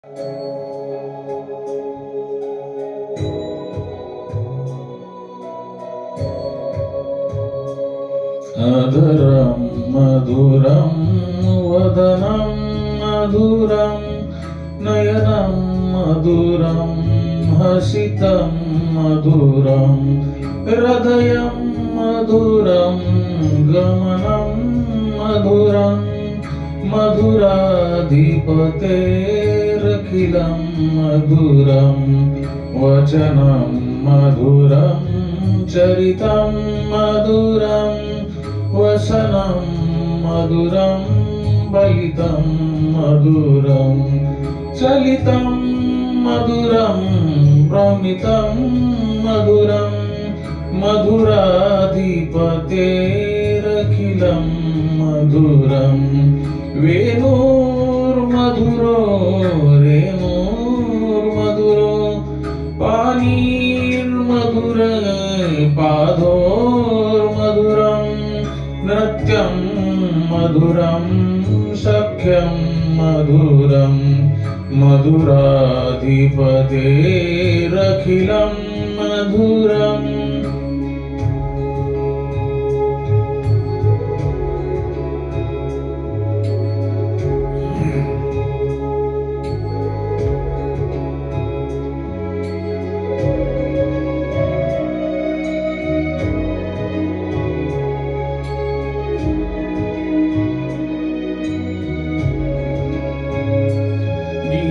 अधरं मधुरं वदनं मधुरं नयनं मधुरं हसितं मधुरं हृदयं मधुरं गमनं मधुरं मधुराधिपतेरखिलं मधुरं वचनं मधुरं चरितं मधुरं वसनं मधुरं बलितं मधुरं चलितं मधुरं भ्रमितं मधुरं मधुराधिपतेरखिलं मधुरं वेणुर्मधुरो रेणुर्मधुरो पाणिर्मधुर पादोर्मधुरं नृत्यं मधुरं सख्यं मधुरं मधुराधिपतेरखिलं मधुरम्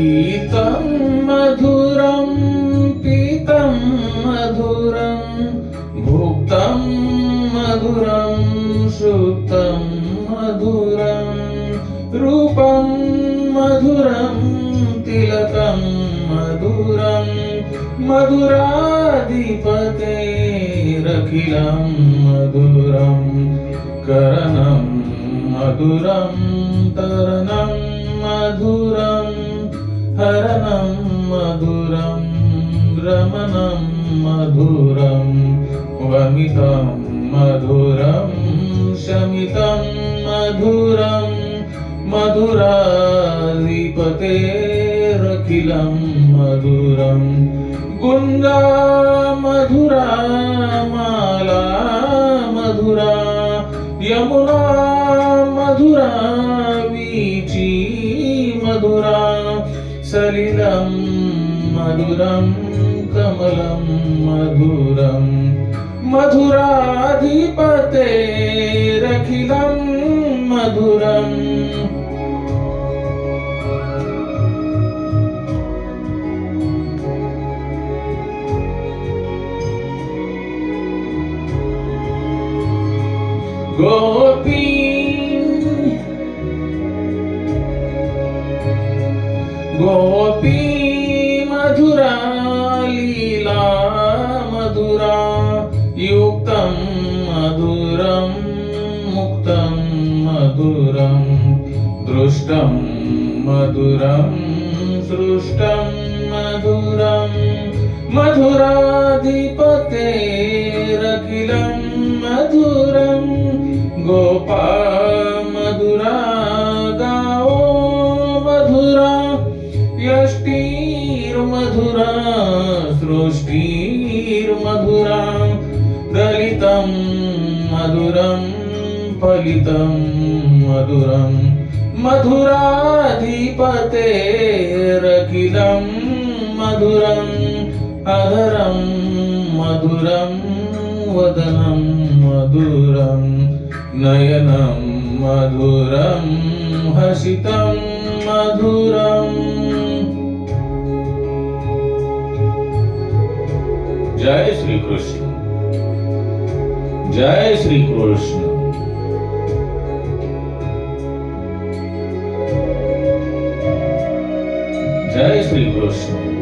गीतं मधुरं पीतं मधुरं भुक्तं मधुरं श्रुतं मधुरं रूपं मधुरं तिलकं मधुरं मधुराधिपतेरखिलं मधुरं करणं मधुरं तरणं मधुरं हरणं मधुरं रमणं मधुरं वमितं मधुरं शमितं मधुरं मधुराधिपतेरखिलं मधुरं गुङ्गा मधुरा माला मधुरा यमुना मधुरा वीची मधुरा सलिलं मधुरं कमलं मधुरं मधुराधिपतेरखिलं मधुरम् गोपी गोपी मधुरा लीला मधुरा युक्तं मधुरं मुक्तं मधुरं दृष्टं मधुरं सृष्टं मधुरं मधुराधिपतेरखिलं मधुरं गोपा मधुरा गाओ मधुरा यष्टिर्मधुरा सृष्टिर्मधुरा दलितं मधुरं फलितं मधुरं मधुराधिपतेरखिलं मधुरं अधरं मधुरं वदनं मधुरं नयनं मधुरं हसितं मधुरम्। जय श्री कृष्ण, जय श्री कृष्ण। जय श्री कृष्ण।